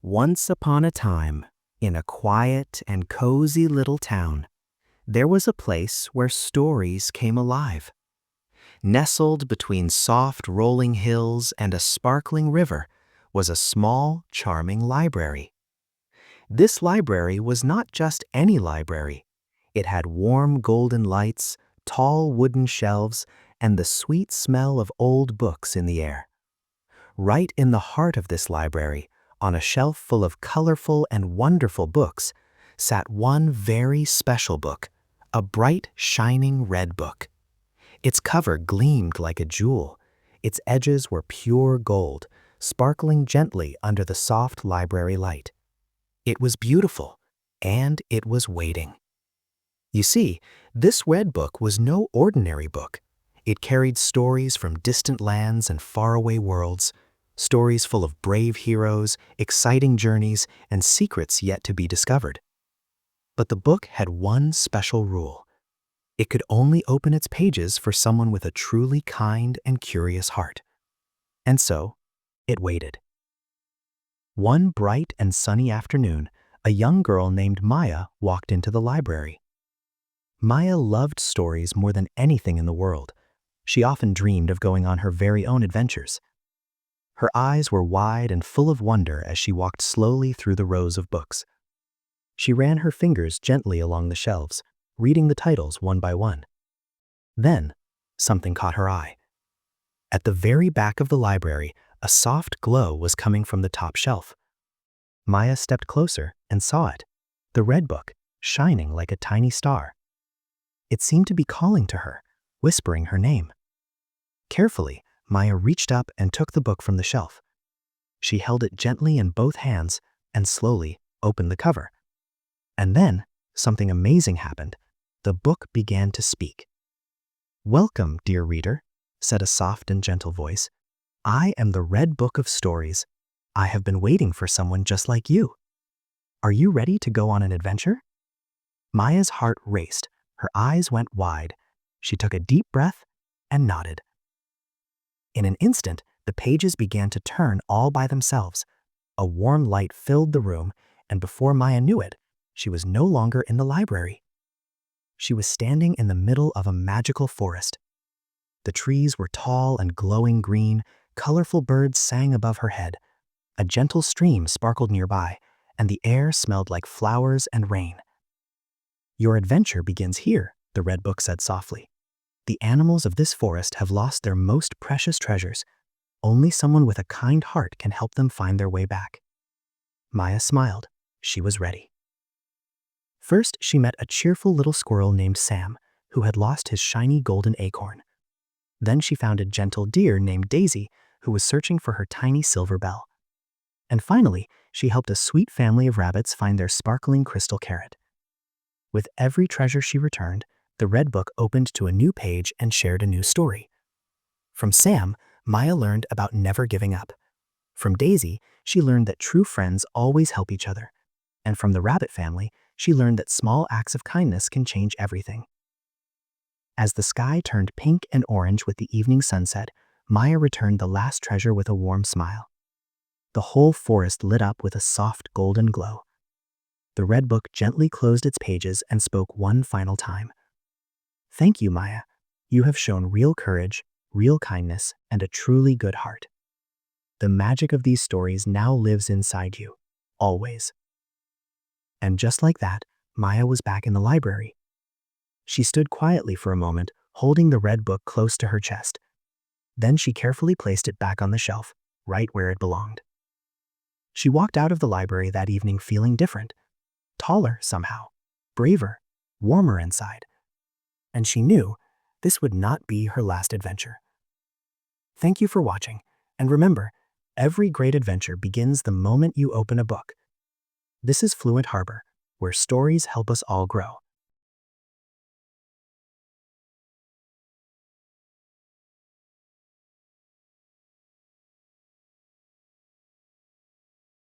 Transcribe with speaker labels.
Speaker 1: Once upon a time, in a quiet and cozy little town, there was a place where stories came alive. Nestled between soft rolling hills and a sparkling river was a small, charming library. This library was not just any library. It had warm golden lights, tall wooden shelves, and the sweet smell of old books in the air. Right in the heart of this library, on a shelf full of colorful and wonderful books, sat one very special book, a bright, shining red book. Its cover gleamed like a jewel. Its edges were pure gold, sparkling gently under the soft library light. It was beautiful, and it was waiting. You see, this red book was no ordinary book. It carried stories from distant lands and faraway worlds, stories full of brave heroes, exciting journeys, and secrets yet to be discovered. But the book had one special rule. It could only open its pages for someone with a truly kind and curious heart. And so, it waited. One bright and sunny afternoon, a young girl named Maya walked into the library. Maya loved stories more than anything in the world. She often dreamed of going on her very own adventures. Her eyes were wide and full of wonder as she walked slowly through the rows of books. She ran her fingers gently along the shelves, reading the titles one by one. Then, something caught her eye. At the very back of the library, a soft glow was coming from the top shelf. Maya stepped closer and saw it, the red book, shining like a tiny star. It seemed to be calling to her, whispering her name. Carefully, Maya reached up and took the book from the shelf. She held it gently in both hands and slowly opened the cover. And then, something amazing happened. The book began to speak. "Welcome, dear reader," said a soft and gentle voice. "I am the Red Book of Stories. I have been waiting for someone just like you. Are you ready to go on an adventure?" Maya's heart raced. Her eyes went wide. She took a deep breath and nodded. In an instant, the pages began to turn all by themselves. A warm light filled the room, and before Maya knew it, she was no longer in the library. She was standing in the middle of a magical forest. The trees were tall and glowing green, colorful birds sang above her head. A gentle stream sparkled nearby, and the air smelled like flowers and rain. "Your adventure begins here," the red book said softly. "The animals of this forest have lost their most precious treasures. Only someone with a kind heart can help them find their way back." Maya smiled. She was ready. First, she met a cheerful little squirrel named Sam, who had lost his shiny golden acorn. Then she found a gentle deer named Daisy, who was searching for her tiny silver bell. And finally, she helped a sweet family of rabbits find their sparkling crystal carrot. With every treasure she returned, the red book opened to a new page and shared a new story. From Sam, Maya learned about never giving up. From Daisy, she learned that true friends always help each other. And from the rabbit family, she learned that small acts of kindness can change everything. As the sky turned pink and orange with the evening sunset, Maya returned the last treasure with a warm smile. The whole forest lit up with a soft golden glow. The red book gently closed its pages and spoke one final time. "Thank you, Maya. You have shown real courage, real kindness, and a truly good heart. The magic of these stories now lives inside you, always." And just like that, Maya was back in the library. She stood quietly for a moment, holding the red book close to her chest. Then she carefully placed it back on the shelf, right where it belonged. She walked out of the library that evening feeling different, taller somehow, braver, warmer inside. And she knew this would not be her last adventure. Thank you for watching, and remember, every great adventure begins the moment you open a book. This is Fluent Harbor, where stories help us all grow.